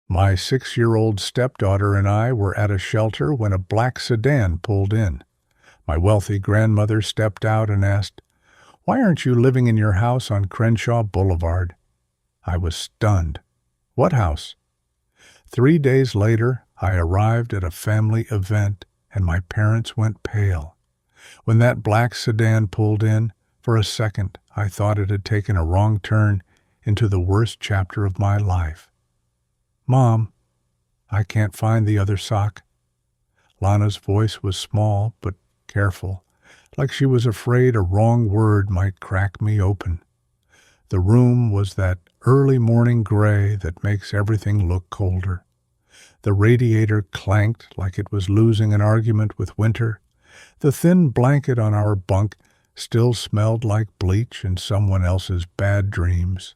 My 6-year-old stepdaughter and I were at a shelter when a black sedan pulled in. My wealthy grandmother stepped out and asked, "Why aren't you living in your house on Crenshaw Boulevard?" I was stunned. "What house?" 3 days later, I arrived at a family event, and my parents went pale. When that black sedan pulled in, for a second, I thought it had taken a wrong turn into the worst chapter of my life. "Mom, I can't find the other sock." Lana's voice was small but careful, like she was afraid a wrong word might crack me open. The room was that early morning gray that makes everything look colder. The radiator clanked like it was losing an argument with winter. The thin blanket on our bunk still smelled like bleach and someone else's bad dreams.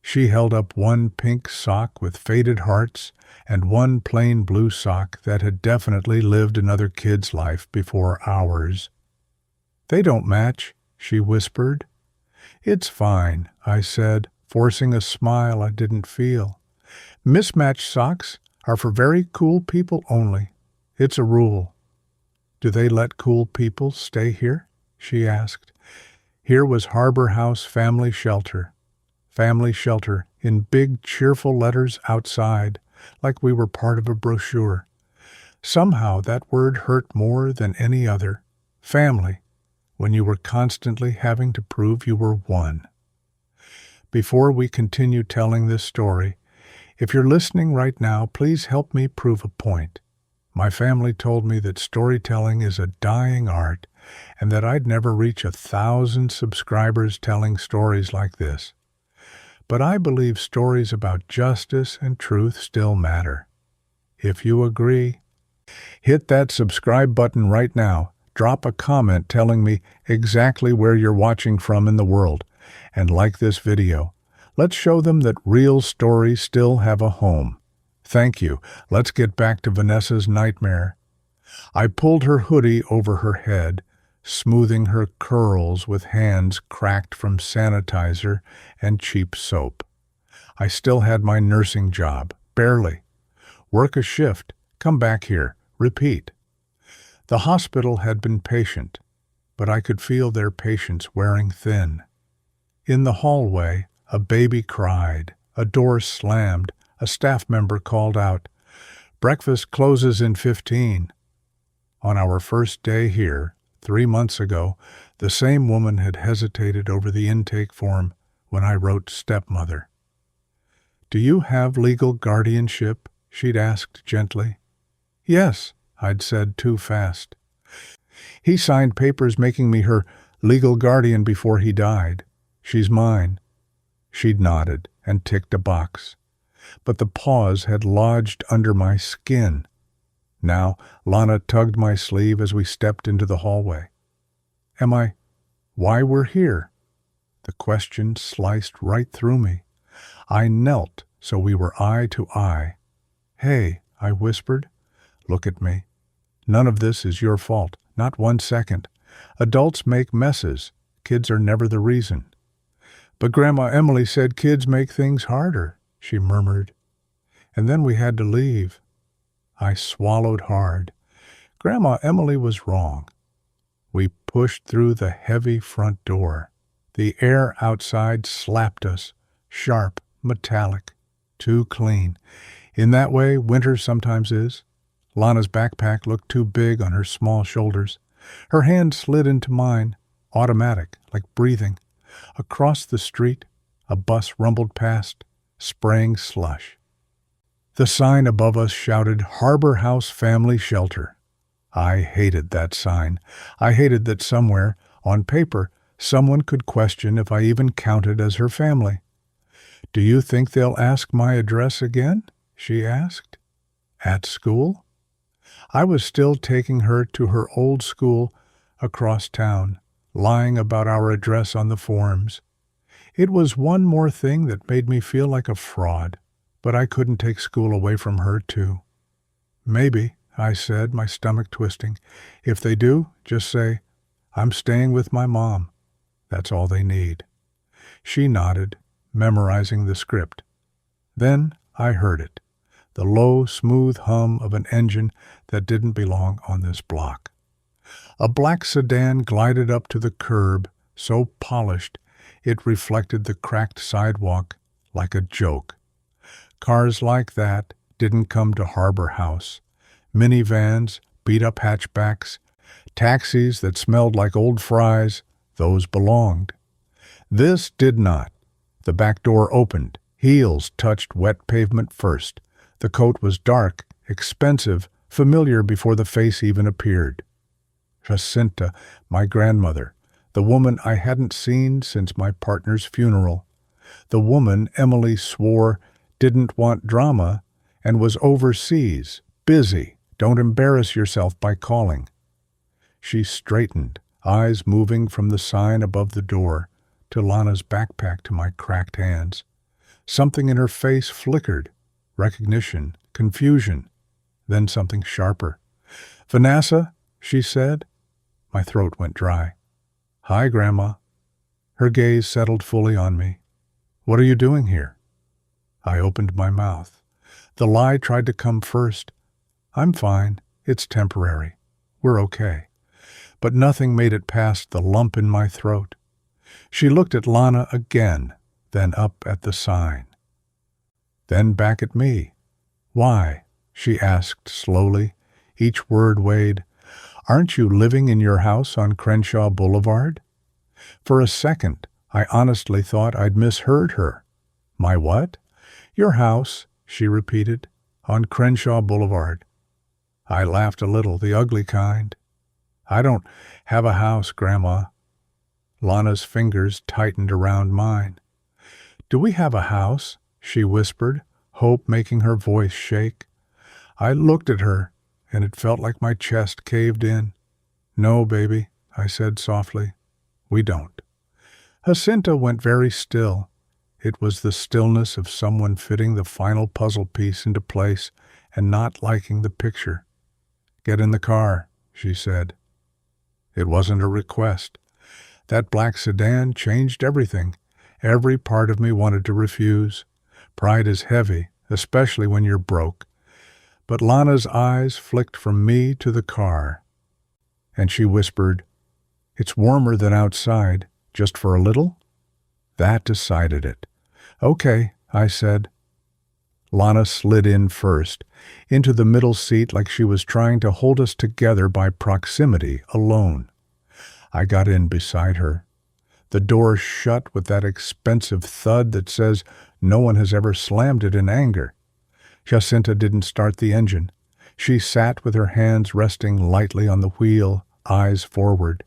She held up one pink sock with faded hearts and one plain blue sock that had definitely lived another kid's life before ours. "They don't match," she whispered. "It's fine," I said, forcing a smile I didn't feel. "Mismatched socks are for very cool people only. It's a rule." "Do they let cool people stay here?" she asked. Here was Harbor House Family Shelter. Family Shelter in big, cheerful letters outside, like we were part of a brochure. Somehow that word hurt more than any other. Family, when you were constantly having to prove you were one. Before we continue telling this story, if you're listening right now, please help me prove a point. My family told me that storytelling is a dying art and that I'd never reach 1,000 subscribers telling stories like this. But I believe stories about justice and truth still matter. If you agree, hit that subscribe button right now. Drop a comment telling me exactly where you're watching from in the world, and like this video. Let's show them that real stories still have a home. Thank you. Let's get back to Vanessa's nightmare. I pulled her hoodie over her head, smoothing her curls with hands cracked from sanitizer and cheap soap. I still had my nursing job, barely. Work a shift, come back here, repeat. The hospital had been patient, but I could feel their patience wearing thin. In the hallway, a baby cried, a door slammed, a staff member called out, "Breakfast closes in 15. On our first day here, 3 months ago, the same woman had hesitated over the intake form when I wrote stepmother. "Do you have legal guardianship?" she'd asked gently. "Yes," I'd said too fast. "He signed papers making me her legal guardian before he died. She's mine." She'd nodded and ticked a box. But the pause had lodged under my skin. Now, Lana tugged my sleeve as we stepped into the hallway. Why we're here?" The question sliced right through me. I knelt so we were eye to eye. "Hey," I whispered, "look at me. None of this is your fault, not 1 second. Adults make messes. Kids are never the reason." "But Grandma Emily said kids make things harder," she murmured. "And then we had to leave." I swallowed hard. Grandma Emily was wrong. We pushed through the heavy front door. The air outside slapped us, sharp, metallic, too clean. In that way, winter sometimes is. Lana's backpack looked too big on her small shoulders. Her hand slid into mine, automatic, like breathing. Across the street, a bus rumbled past, spraying slush. The sign above us shouted, "Harbor House Family Shelter." I hated that sign. I hated that somewhere, on paper, someone could question if I even counted as her family. "Do you think they'll ask my address again?" she asked. "At school?" I was still taking her to her old school across town, lying about our address on the forms. It was one more thing that made me feel like a fraud, but I couldn't take school away from her, too. "Maybe," I said, my stomach twisting. "If they do, just say, 'I'm staying with my mom.' That's all they need." She nodded, memorizing the script. Then I heard it, the low, smooth hum of an engine that didn't belong on this block. A black sedan glided up to the curb, so polished it reflected the cracked sidewalk like a joke. Cars like that didn't come to Harbor House. Minivans, beat-up hatchbacks, taxis that smelled like old fries, those belonged. This did not. The back door opened. Heels touched wet pavement first. The coat was dark, expensive, familiar before the face even appeared. Jacinta, my grandmother, the woman I hadn't seen since my partner's funeral. The woman Emily swore didn't want drama and was overseas, busy. Don't embarrass yourself by calling. She straightened, eyes moving from the sign above the door to Lana's backpack to my cracked hands. Something in her face flickered. Recognition, confusion, then something sharper. "Vanessa," she said. My throat went dry. "Hi, Grandma." Her gaze settled fully on me. "What are you doing here?" I opened my mouth. The lie tried to come first. "I'm fine. It's temporary. We're okay." But nothing made it past the lump in my throat. She looked at Lana again, then up at the sign. Then back at me. "Why?" she asked slowly, each word weighed. "Aren't you living in your house on Crenshaw Boulevard?" For a second, I honestly thought I'd misheard her. "My what?" "Your house," she repeated, "on Crenshaw Boulevard." I laughed a little, the ugly kind. "I don't have a house, Grandma." Lana's fingers tightened around mine. "Do we have a house?" she whispered, hope making her voice shake. I looked at her, and it felt like my chest caved in. "No, baby," I said softly. "We don't." Jacinta went very still. It was the stillness of someone fitting the final puzzle piece into place and not liking the picture. "Get in the car," she said. It wasn't a request. That black sedan changed everything. Every part of me wanted to refuse. Pride is heavy, especially when you're broke. But Lana's eyes flicked from me to the car, and she whispered, "It's warmer than outside, just for a little?" That decided it. "Okay," I said. Lana slid in first, into the middle seat like she was trying to hold us together by proximity, alone. I got in beside her. The door shut with that expensive thud that says no one has ever slammed it in anger. Jacinta didn't start the engine. She sat with her hands resting lightly on the wheel, eyes forward.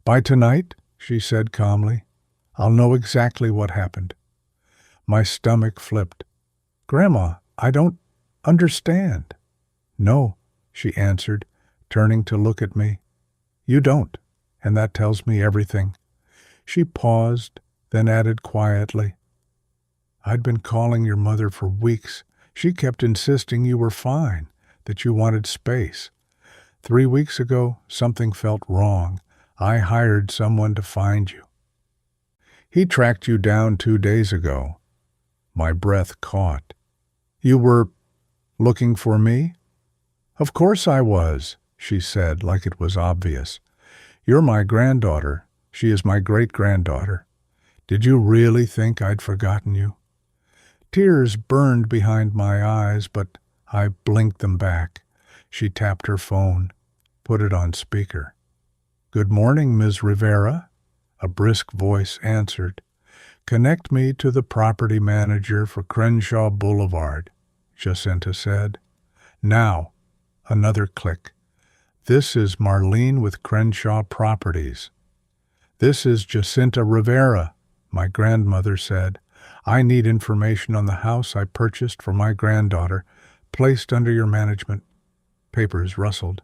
"By tonight," she said calmly, "I'll know exactly what happened." My stomach flipped. "Grandma, I don't understand." "No," she answered, turning to look at me. "You don't, and that tells me everything." She paused, then added quietly, "I'd been calling your mother for weeks. She kept insisting you were fine, that you wanted space. 3 weeks ago, something felt wrong. I hired someone to find you. He tracked you down 2 days ago." My breath caught. "You were looking for me?" "Of course I was," she said like it was obvious. "You're my granddaughter. She is my great-granddaughter. Did you really think I'd forgotten you?" Tears burned behind my eyes, but I blinked them back. She tapped her phone, put it on speaker. "Good morning, Ms. Rivera," a brisk voice answered. "Connect me to the property manager for Crenshaw Boulevard," Jacinta said. "Now," another click. "This is Marlene with Crenshaw Properties." "This is Jacinta Rivera," my grandmother said. "I need information on the house I purchased for my granddaughter, placed under your management." Papers rustled.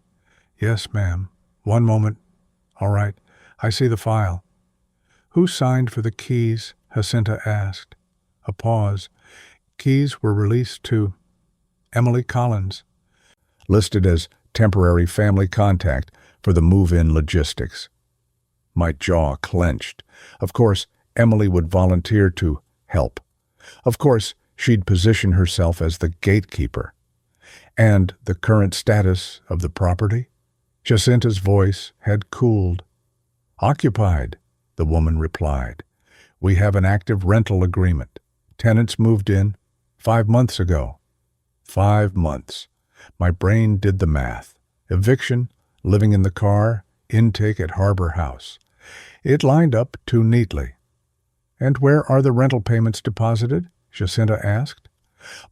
"Yes, ma'am. One moment. All right. I see the file." "Who signed for the keys?" Jacinta asked. A pause. "Keys were released to Emily Collins, listed as temporary family contact for the move-in logistics." My jaw clenched. Of course, Emily would volunteer to help. Of course, She'd position herself as the gatekeeper. And the current status of the property? Jacinta's voice had cooled. Occupied, the woman replied. We have an active rental agreement. Tenants moved in 5 months ago. 5 months. My brain did the math. Eviction, living in the car, intake at Harbor House. It lined up too neatly. And where are the rental payments deposited? Jacinta asked.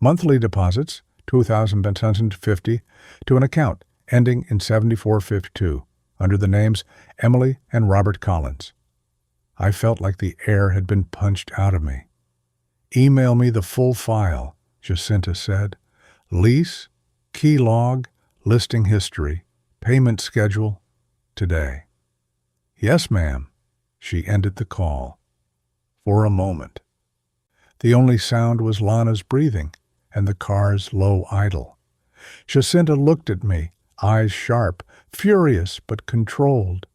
Monthly deposits, $2,750, to an account ending in 7452, under the names Emily and Robert Collins. I felt like the air had been punched out of me. Email me the full file, Jacinta said. Lease, key log, listing history, payment schedule, today. Yes, ma'am. She ended the call. For a moment. The only sound was Lana's breathing and the car's low idle. Jacinta looked at me, eyes sharp, furious but controlled.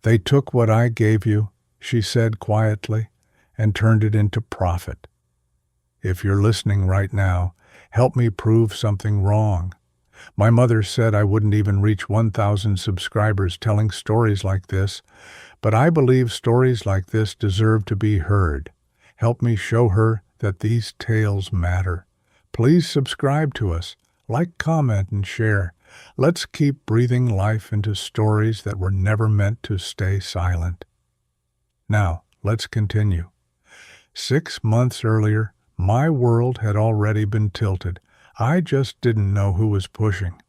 They took what I gave you, she said quietly, and turned it into profit. If you're listening right now, help me prove something wrong. My mother said I wouldn't even reach 1,000 subscribers telling stories like this, but I believe stories like this deserve to be heard. Help me show her that these tales matter. Please subscribe to us, like, comment, and share. Let's keep breathing life into stories that were never meant to stay silent. Now, let's continue. 6 months earlier, my world had already been tilted. I just didn't know who was pushing.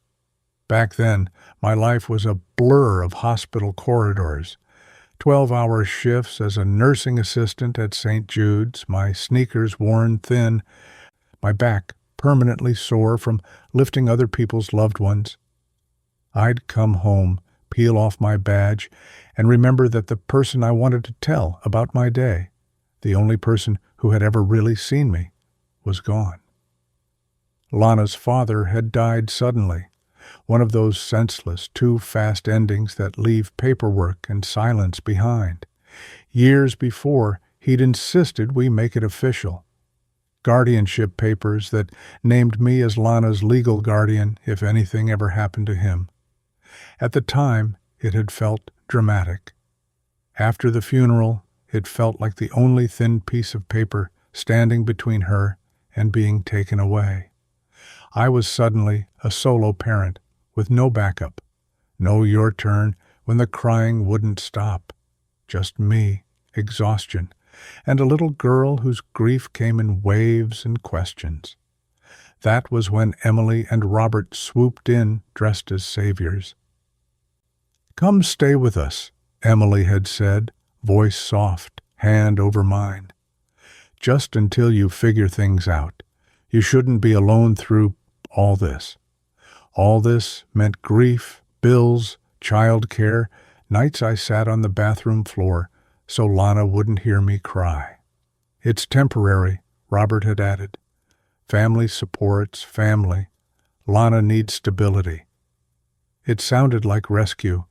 Back then, my life was a blur of hospital corridors. 12-hour shifts as a nursing assistant at St. Jude's, my sneakers worn thin, my back permanently sore from lifting other people's loved ones. I'd come home, peel off my badge, and remember that the person I wanted to tell about my day, the only person who had ever really seen me, was gone. Lana's father had died suddenly, one of those senseless, too fast endings that leave paperwork and silence behind. Years before, he'd insisted we make it official. Guardianship papers that named me as Lana's legal guardian if anything ever happened to him. At the time, it had felt dramatic. After the funeral, it felt like the only thin piece of paper standing between her and being taken away. I was suddenly a solo parent with no backup, no your turn when the crying wouldn't stop. Just me, exhaustion, and a little girl whose grief came in waves and questions. That was when Emily and Robert swooped in dressed as saviors. Come stay with us, Emily had said, voice soft, hand over mine. Just until you figure things out. You shouldn't be alone through all this. All this meant grief, bills, child care, nights I sat on the bathroom floor so Lana wouldn't hear me cry. It's temporary, Robert had added. Family supports family. Lana needs stability. It sounded like rescue.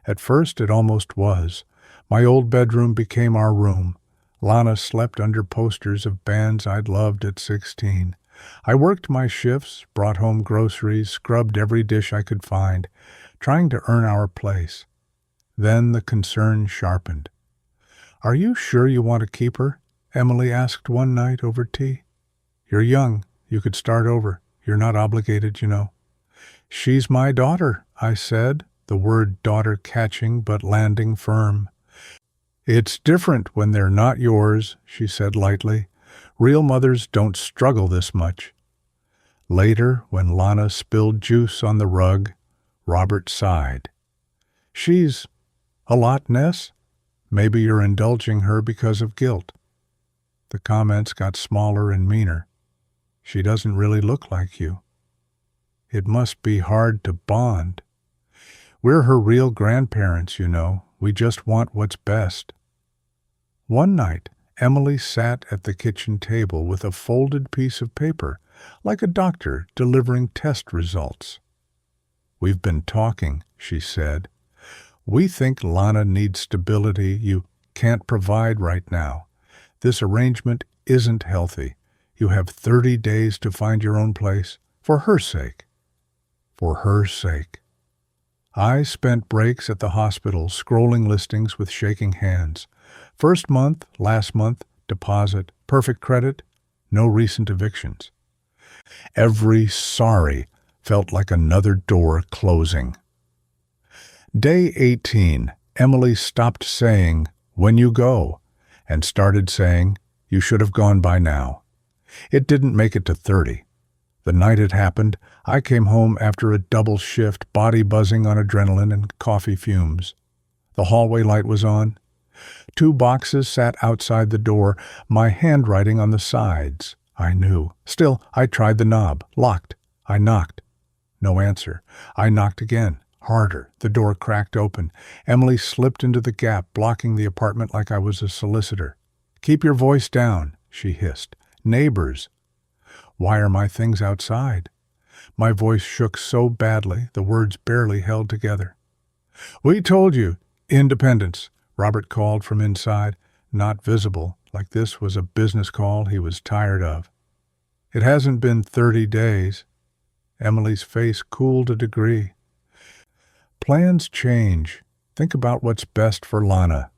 At first it almost was. My old bedroom became our room. Lana slept under posters of bands I'd loved at 16. I worked my shifts, brought home groceries, scrubbed every dish I could find, trying to earn our place. Then the concern sharpened. Are you sure you want to keep her? Emily asked one night over tea. You're young. You could start over. You're not obligated, you know. She's my daughter, I said, the word daughter catching but landing firm. It's different when they're not yours, she said lightly. Real mothers don't struggle this much. Later, when Lana spilled juice on the rug, Robert sighed. She's a lot, Ness. Maybe you're indulging her because of guilt. The comments got smaller and meaner. She doesn't really look like you. It must be hard to bond. We're her real grandparents, you know. We just want what's best. One night, Emily sat at the kitchen table with a folded piece of paper, like a doctor delivering test results. We've been talking, she said. We think Lana needs stability you can't provide right now. This arrangement isn't healthy. You have 30 days to find your own place. For her sake. For her sake. I spent breaks at the hospital scrolling listings with shaking hands. First month, last month, deposit, perfect credit, no recent evictions. Every sorry felt like another door closing. Day 18, Emily stopped saying, "When you go," and started saying, "You should have gone by now." It didn't make it to 30. The night it happened, I came home after a double shift, body buzzing on adrenaline and coffee fumes. The hallway light was on. 2 boxes sat outside the door, my handwriting on the sides. I knew. Still, I tried the knob. Locked. I knocked. No answer. I knocked again. Harder. The door cracked open. Emily slipped into the gap, blocking the apartment like I was a solicitor. "Keep your voice down," she hissed. "Neighbors." "Why are my things outside?" My voice shook so badly, the words barely held together. "We told you. Independence," Robert called from inside, not visible, like this was a business call he was tired of. "It hasn't been 30 days. Emily's face cooled a degree. "Plans change. Think about what's best for Lana."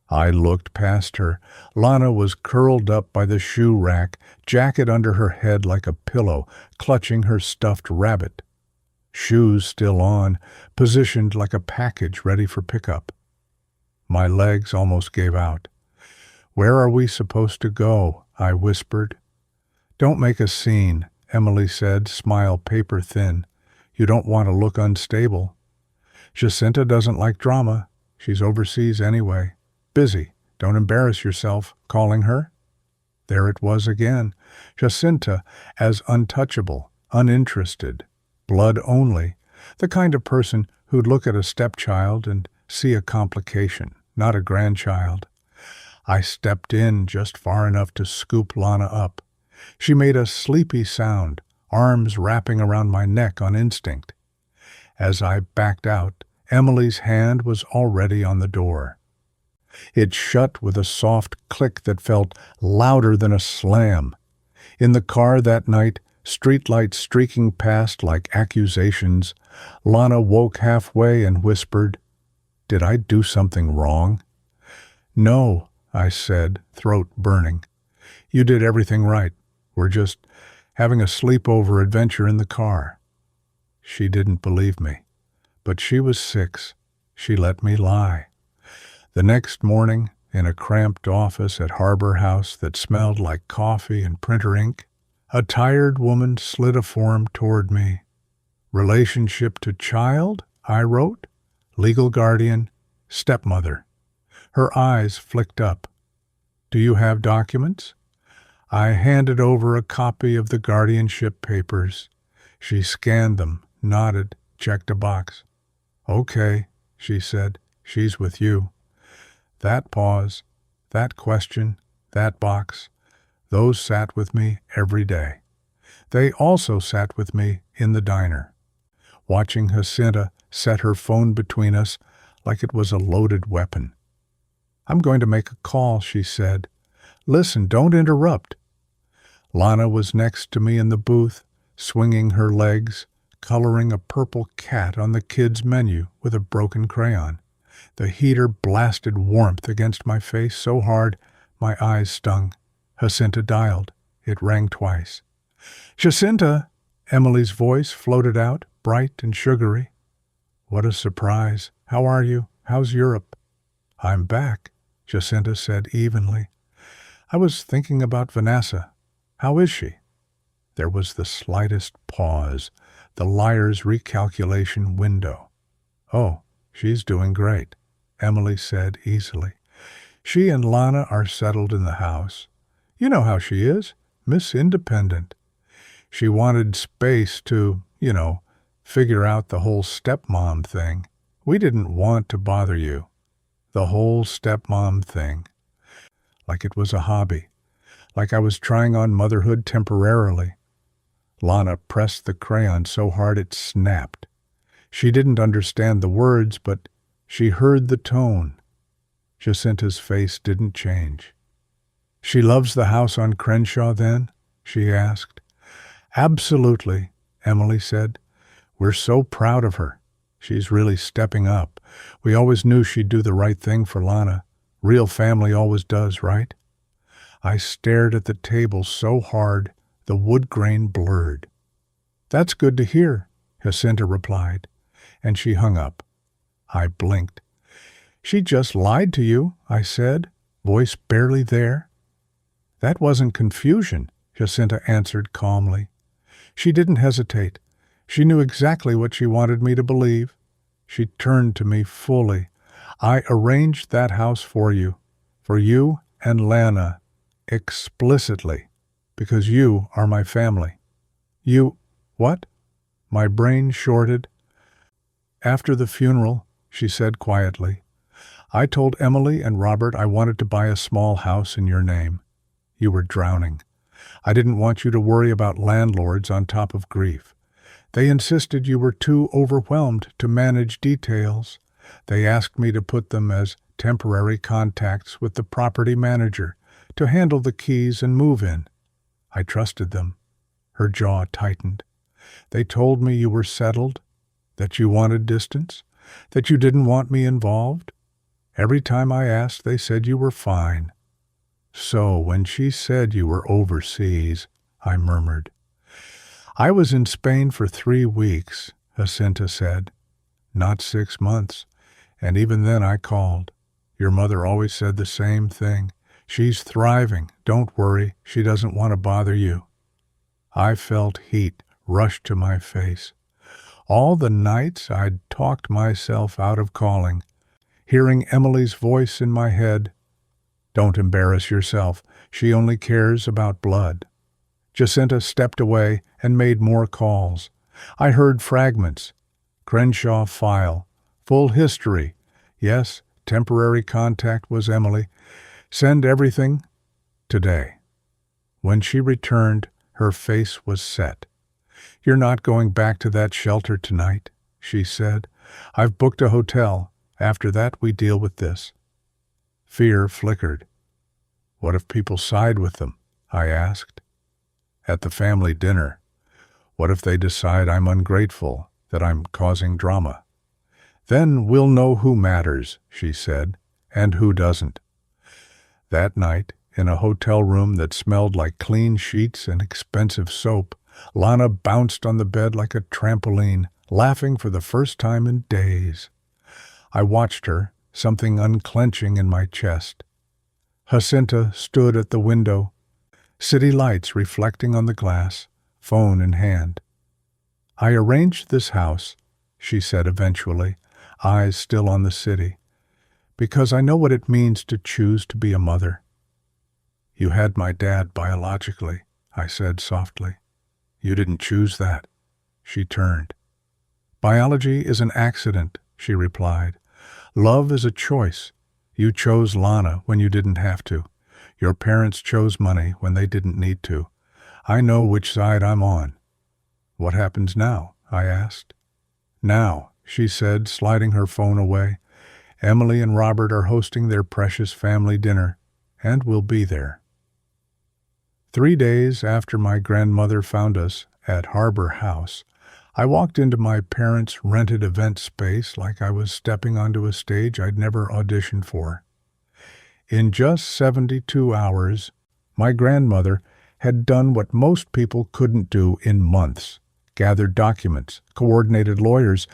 I looked past her. Lana was curled up by the shoe rack, jacket under her head like a pillow, clutching her stuffed rabbit. Shoes still on, positioned like a package ready for pickup. My legs almost gave out. "Where are we supposed to go?" I whispered. "Don't make a scene," Emily said, smile paper thin. "You don't want to look unstable." "Jacinta doesn't like drama. She's overseas anyway. Busy. Don't embarrass yourself calling her." There it was again. Jacinta as untouchable, uninterested, blood only, the kind of person who'd look at a stepchild and see a complication, not a grandchild. I stepped in just far enough to scoop Lana up. She made a sleepy sound, arms wrapping around my neck on instinct. As I backed out, Emily's hand was already on the door. It shut with a soft click that felt louder than a slam. In the car that night, streetlights streaking past like accusations, Lana woke halfway and whispered, "Did I do something wrong?" "No," I said, throat burning. "You did everything right. We're just having a sleepover adventure in the car." She didn't believe me. But she was 6. She let me lie. The next morning, in a cramped office at Harbor House that smelled like coffee and printer ink, a tired woman slid a form toward me. "Relationship to child?" I wrote. "Legal guardian, stepmother." Her eyes flicked up. "Do you have documents?" I handed over a copy of the guardianship papers. She scanned them, nodded, checked a box. "Okay," she said, "she's with you." That pause, that question, that box, those sat with me every day. They also sat with me in the diner, watching Jacinta set her phone between us like it was a loaded weapon. "I'm going to make a call," she said. "Listen, don't interrupt." Lana was next to me in the booth, swinging her legs, coloring a purple cat on the kids' menu with a broken crayon. The heater blasted warmth against my face so hard my eyes stung. Jacinta dialed. It rang twice. "Jacinta!" Emily's voice floated out, bright and sugary. "What a surprise. How are you? How's Europe?" "I'm back," Jacinta said evenly. "I was thinking about Vanessa. How is she?" There was the slightest pause, the liar's recalculation window. "Oh, she's doing great," Emily said easily. "She and Lana are settled in the house. You know how she is, Miss Independent. She wanted space to, figure out the whole stepmom thing. We didn't want to bother you. The whole stepmom thing. Like it was a hobby. Like I was trying on motherhood temporarily." Lana pressed the crayon so hard it snapped. She didn't understand the words, but she heard the tone. Jacinta's face didn't change. She loves the house on Crenshaw, then? She asked. Absolutely, Emily said. We're so proud of her. She's really stepping up. We always knew she'd do the right thing for Lana. Real family always does, right? I stared at the table so hard the wood grain blurred. That's good to hear, Jacinta replied, and she hung up. I blinked. She just lied to you, I said, voice barely there. That wasn't confusion, Jacinta answered calmly. She didn't hesitate. She knew exactly what she wanted me to believe. She turned to me fully. I arranged that house for you and Lana, explicitly, because you are my family. You, what? My brain shorted. After the funeral, she said quietly, I told Emily and Robert I wanted to buy a small house in your name. You were drowning. I didn't want you to worry about landlords on top of grief. They insisted you were too overwhelmed to manage details. They asked me to put them as temporary contacts with the property manager to handle the keys and move in. I trusted them. Her jaw tightened. They told me you were settled, that you wanted distance, that you didn't want me involved. Every time I asked, they said you were fine. So when she said you were overseas, I murmured. I was in Spain for 3 weeks, Jacinta said. Not 6 months, and even then I called. Your mother always said the same thing. She's thriving. Don't worry, she doesn't want to bother you. I felt heat rush to my face. All the nights I'd talked myself out of calling, hearing Emily's voice in my head. Don't embarrass yourself. She only cares about blood. Jacinta stepped away and made more calls. I heard fragments. Crenshaw file. Full history. Yes, temporary contact was Emily. Send everything today. When she returned, her face was set. You're not going back to that shelter tonight, she said. I've booked a hotel. After that, we deal with this. Fear flickered. What if people side with them? I asked. At the family dinner. What if they decide I'm ungrateful, that I'm causing drama? Then we'll know who matters, she said, and who doesn't. That night, in a hotel room that smelled like clean sheets and expensive soap, Lana bounced on the bed like a trampoline, laughing for the first time in days. I watched her, something unclenching in my chest. Jacinta stood at the window, city lights reflecting on the glass, phone in hand. I arranged this house, she said eventually, eyes still on the city, because I know what it means to choose to be a mother. You had my dad biologically, I said softly. You didn't choose that. She turned. Biology is an accident, she replied. Love is a choice. You chose Lana when you didn't have to. Your parents chose money when they didn't need to. I know which side I'm on. What happens now? I asked. Now, she said, sliding her phone away. Emily and Robert are hosting their precious family dinner, and we'll be there. 3 days after my grandmother found us at Harbor House, I walked into my parents' rented event space like I was stepping onto a stage I'd never auditioned for. In just 72 hours, my grandmother had done what most people couldn't do in months, gathered documents, coordinated lawyers,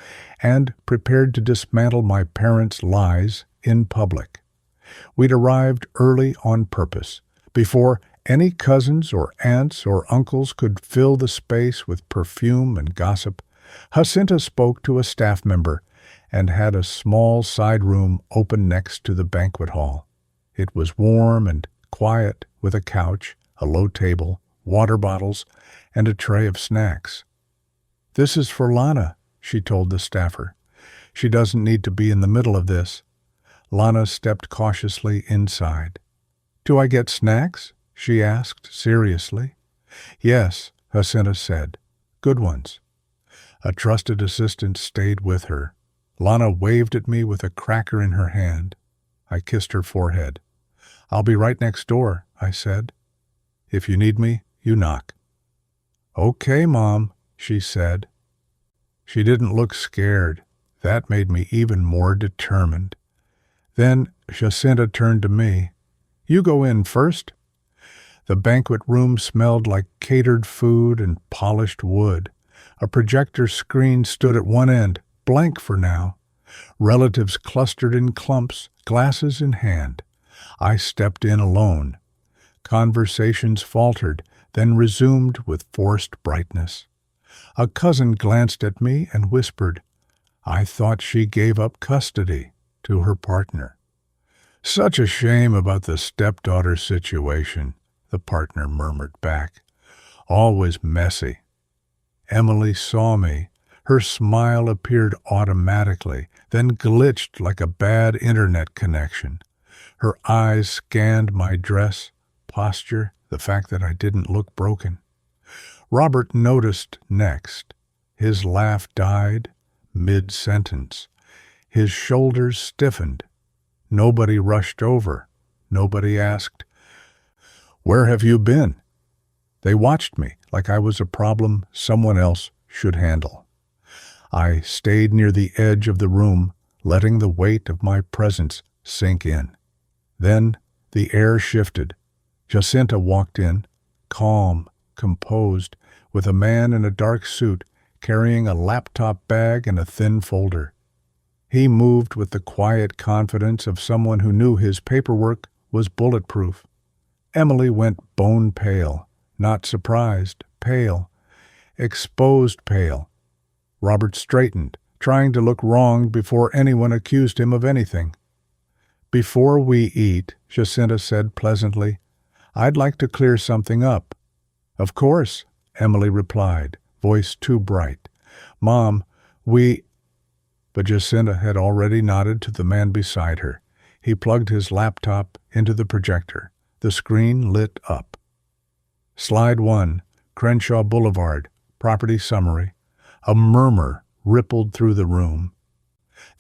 and prepared to dismantle my parents' lies in public. We'd arrived early on purpose, before any cousins or aunts or uncles could fill the space with perfume and gossip. Jacinta spoke to a staff member and had a small side room open next to the banquet hall. It was warm and quiet, with a couch, a low table, water bottles, and a tray of snacks. This is for Lana, she told the staffer. She doesn't need to be in the middle of this. Lana stepped cautiously inside. Do I get snacks? She asked seriously. Yes, Jacinta said. Good ones. A trusted assistant stayed with her. Lana waved at me with a cracker in her hand. I kissed her forehead. I'll be right next door, I said. If you need me, you knock. Okay, Mom, she said. She didn't look scared. That made me even more determined. Then Jacinta turned to me. You go in first. The banquet room smelled like catered food and polished wood. A projector screen stood at one end, blank for now. Relatives clustered in clumps, glasses in hand. I stepped in alone. Conversations faltered, then resumed with forced brightness. A cousin glanced at me and whispered, I thought she gave up custody to her partner. Such a shame about the stepdaughter situation, the partner murmured back. Always messy. Emily saw me. Her smile appeared automatically, then glitched like a bad internet connection. Her eyes scanned my dress, posture, the fact that I didn't look broken. Robert noticed next. His laugh died mid-sentence. His shoulders stiffened. Nobody rushed over. Nobody asked, Where have you been? They watched me like I was a problem someone else should handle. I stayed near the edge of the room, letting the weight of my presence sink in. Then the air shifted. Jacinta walked in, calm, composed, with a man in a dark suit carrying a laptop bag and a thin folder. He moved with the quiet confidence of someone who knew his paperwork was bulletproof. Emily went bone pale, not surprised, pale, exposed pale. Robert straightened, trying to look wronged before anyone accused him of anything. Before we eat, Jacinta said pleasantly, I'd like to clear something up. Of course, Emily replied, voice too bright. Mom, But Jacinta had already nodded to the man beside her. He plugged his laptop into the projector. The screen lit up. Slide 1, Crenshaw Boulevard, property summary. A murmur rippled through the room.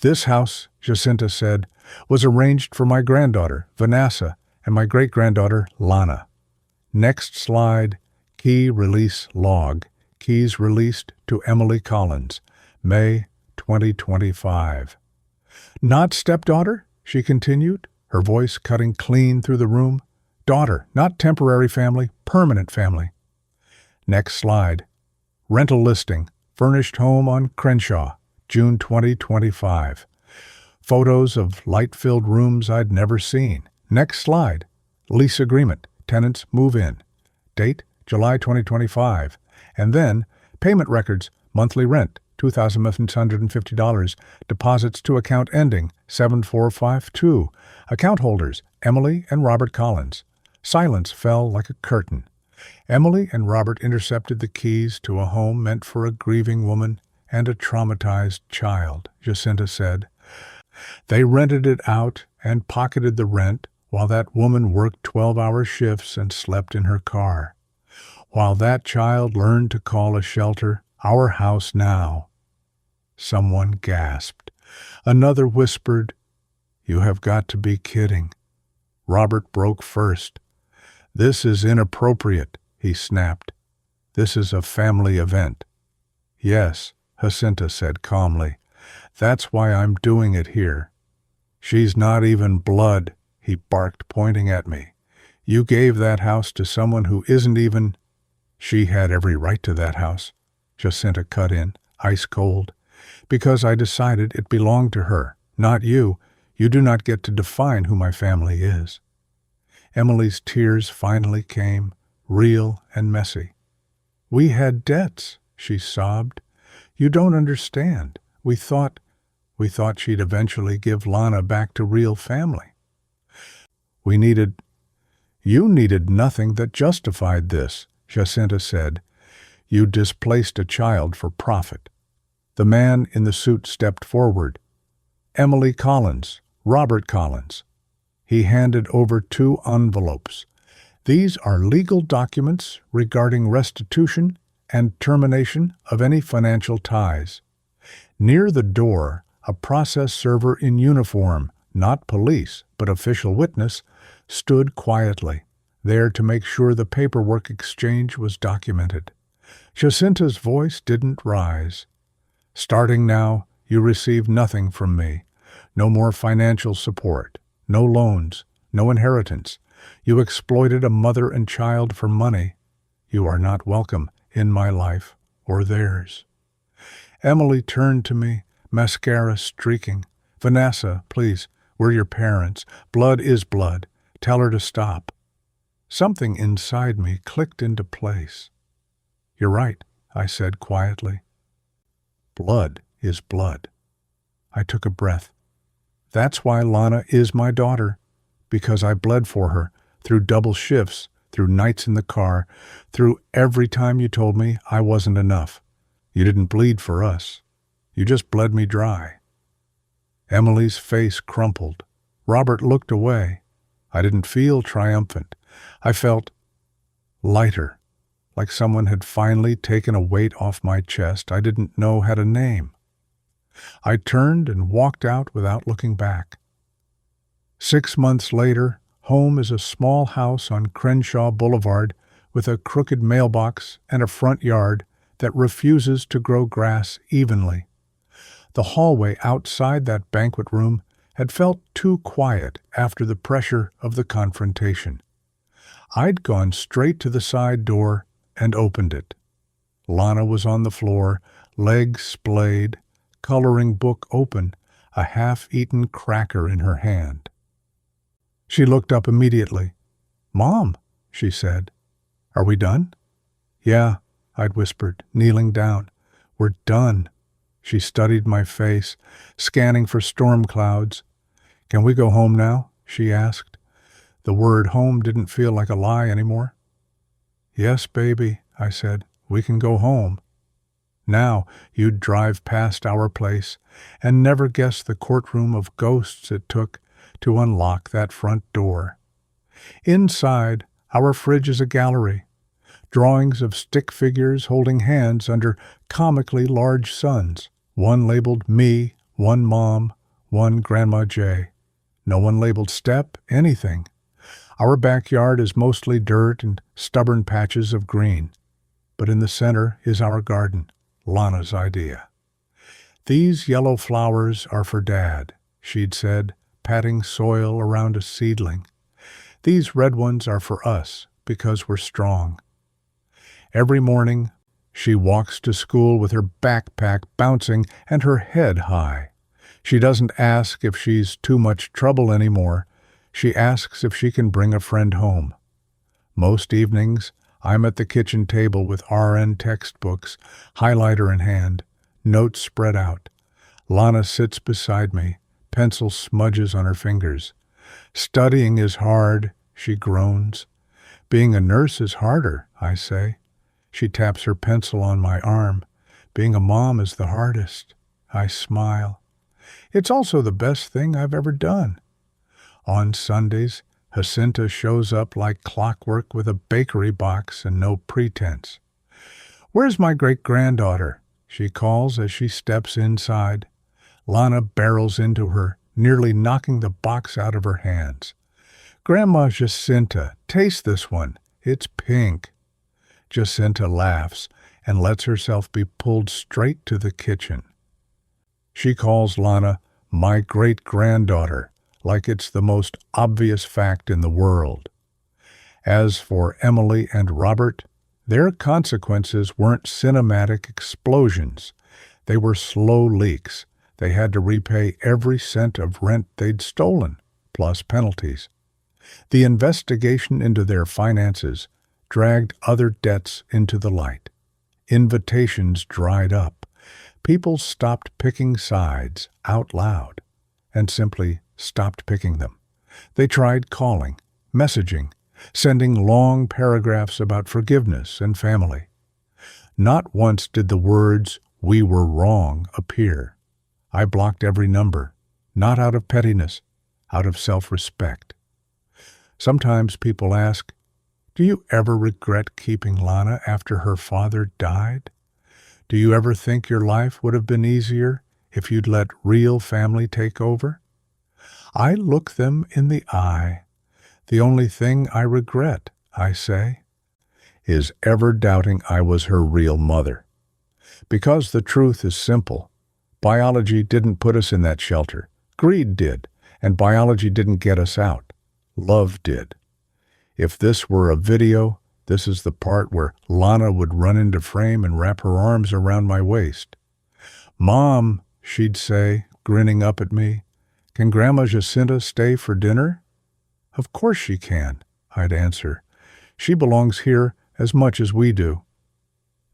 This house, Jacinta said, was arranged for my granddaughter, Vanessa, and my great-granddaughter, Lana. Next slide, key release log. Keys released to Emily Collins, May 2025. Not stepdaughter, she continued, her voice cutting clean through the room. Daughter, not temporary family, permanent family. Next slide. Rental listing, furnished home on Crenshaw, June 2025. Photos of light-filled rooms I'd never seen. Next slide. Lease agreement, tenants move in. Date, July 2025. And then, payment records, monthly rent, $2,150. Deposits to account ending, 7452. Account holders, Emily and Robert Collins. Silence fell like a curtain. Emily and Robert intercepted the keys to a home meant for a grieving woman and a traumatized child, Jacinta said. They rented it out and pocketed the rent while that woman worked 12-hour shifts and slept in her car. While that child learned to call a shelter our house now. Someone gasped. Another whispered, You have got to be kidding. Robert broke first. This is inappropriate, he snapped. This is a family event. Yes, Jacinta said calmly. That's why I'm doing it here. She's not even blood, he barked, pointing at me. You gave that house to someone who isn't even... She had every right to that house, Jacinta cut in, ice cold. Because I decided it belonged to her, not you. You do not get to define who my family is. Emily's tears finally came, real and messy. We had debts, she sobbed. You don't understand. We thought she'd eventually give Lana back to real family. You needed nothing that justified this, Jacinta said. You displaced a child for profit. The man in the suit stepped forward. Emily Collins, Robert Collins. He handed over 2 envelopes. These are legal documents regarding restitution and termination of any financial ties. Near the door, a process server in uniform, not police, but official witness, stood quietly. there to make sure the paperwork exchange was documented. Jacinta's voice didn't rise. "Starting now, you receive nothing from me. No more financial support, no loans, no inheritance. You exploited a mother and child for money. You are not welcome in my life or theirs." Emily turned to me, mascara streaking. "Vanessa, please, we're your parents. Blood is blood. Tell her to stop." Something inside me clicked into place. "You're right," I said quietly. "Blood is blood." I took a breath. "That's why Lana is my daughter, because I bled for her, through double shifts, through nights in the car, through every time you told me I wasn't enough. You didn't bleed for us. You just bled me dry." Emily's face crumpled. Robert looked away. I didn't feel triumphant. I felt lighter, like someone had finally taken a weight off my chest I didn't know how to name. I turned and walked out without looking back. 6 months later, home is a small house on Crenshaw Boulevard with a crooked mailbox and a front yard that refuses to grow grass evenly. The hallway outside that banquet room had felt too quiet after the pressure of the confrontation. I'd gone straight to the side door and opened it. Lana was on the floor, legs splayed, coloring book open, a half-eaten cracker in her hand. She looked up immediately. "Mom," she said. "Are we done?" "Yeah," I'd whispered, kneeling down. "We're done." She studied my face, scanning for storm clouds. "Can we go home now?" she asked. The word home didn't feel like a lie anymore. "Yes, baby," I said. "We can go home." Now you'd drive past our place and never guess the courtroom of ghosts it took to unlock that front door. Inside, our fridge is a gallery. Drawings of stick figures holding hands under comically large suns. One labeled me, one mom, one Grandma J. No one labeled Step, anything. Our backyard is mostly dirt and stubborn patches of green. But in the center is our garden, Lana's idea. "These yellow flowers are for Dad," she'd said, patting soil around a seedling. "These red ones are for us, because we're strong." Every morning, she walks to school with her backpack bouncing and her head high. She doesn't ask if she's too much trouble anymore. She asks if she can bring a friend home. Most evenings, I'm at the kitchen table with RN textbooks, highlighter in hand, notes spread out. Lana sits beside me, pencil smudges on her fingers. "Studying is hard," she groans. "Being a nurse is harder," I say. She taps her pencil on my arm. "Being a mom is the hardest." I smile. "It's also the best thing I've ever done." On Sundays, Jacinta shows up like clockwork with a bakery box and no pretense. "Where's my great-granddaughter?" she calls as she steps inside. Lana barrels into her, nearly knocking the box out of her hands. "Grandma Jacinta, taste this one. It's pink." Jacinta laughs and lets herself be pulled straight to the kitchen. She calls Lana my great-granddaughter, like it's the most obvious fact in the world. As for Emily and Robert, their consequences weren't cinematic explosions. They were slow leaks. They had to repay every cent of rent they'd stolen, plus penalties. The investigation into their finances dragged other debts into the light. Invitations dried up. People stopped picking sides out loud and simply stopped picking them. They tried calling, messaging, sending long paragraphs about forgiveness and family. Not once did the words, "we were wrong," appear. I blocked every number, not out of pettiness, out of self-respect. Sometimes people ask, "Do you ever regret keeping Lana after her father died? Do you ever think your life would have been easier if you'd let real family take over?" I look them in the eye. The only thing I regret I say, is ever doubting I was her real mother. Because the truth is simple. Biology didn't put us in that shelter. Greed did, and biology didn't get us out. Love did. If this were a video, this is the part where Lana would run into frame and wrap her arms around my waist. "Mom," she'd say, grinning up at me, "can Grandma Jacinta stay for dinner?" "Of course she can," I'd answer. "She belongs here as much as we do."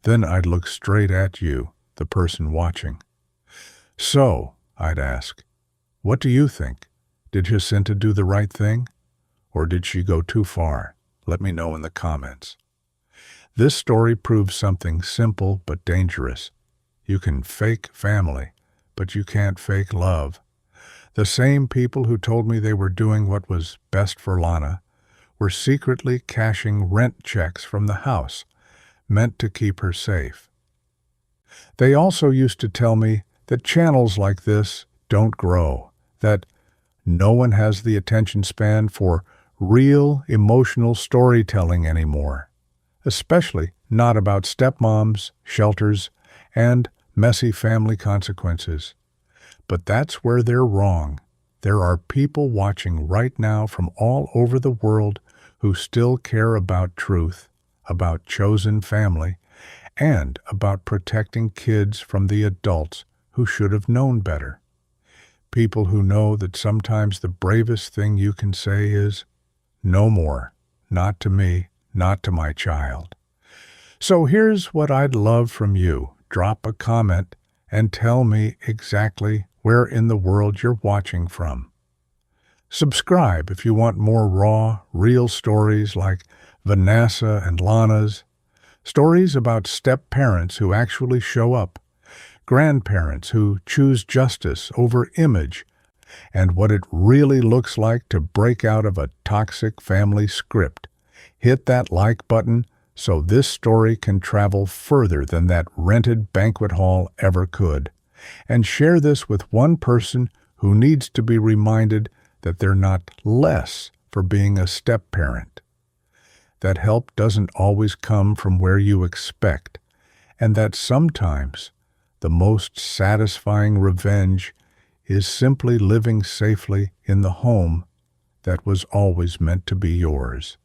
Then I'd look straight at you, the person watching. "So," I'd ask, "what do you think? Did Jacinta do the right thing? Or did she go too far? Let me know in the comments." This story proves something simple but dangerous. You can fake family, but you can't fake love. The same people who told me they were doing what was best for Lana were secretly cashing rent checks from the house, meant to keep her safe. They also used to tell me that channels like this don't grow, that no one has the attention span for real emotional storytelling anymore, especially not about stepmoms, shelters, and messy family consequences. But that's where they're wrong. There are people watching right now from all over the world who still care about truth, about chosen family, and about protecting kids from the adults who should have known better. People who know that sometimes the bravest thing you can say is, "No more, not to me, not to my child." So here's what I'd love from you. Drop a comment and tell me exactly where in the world you're watching from. Subscribe if you want more raw, real stories like Vanessa and Lana's. Stories about step-parents who actually show up, grandparents who choose justice over image, and what it really looks like to break out of a toxic family script. Hit that like button so this story can travel further than that rented banquet hall ever could. And share this with one person who needs to be reminded that they're not less for being a step-parent. That help doesn't always come from where you expect, and that sometimes the most satisfying revenge is simply living safely in the home that was always meant to be yours.